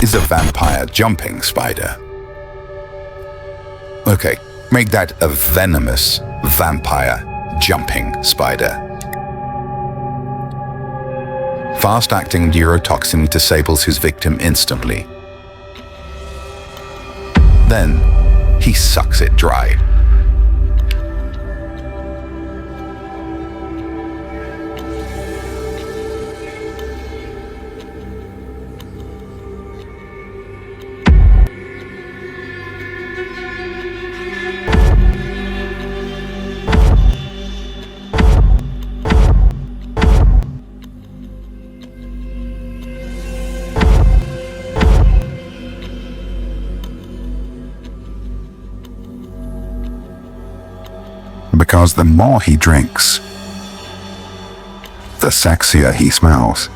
is a vampire jumping spider. Okay, make that a venomous vampire jumping spider. Fast-acting neurotoxin disables his victim instantly. Then, he sucks it dry. Because the more he drinks, the sexier he smells.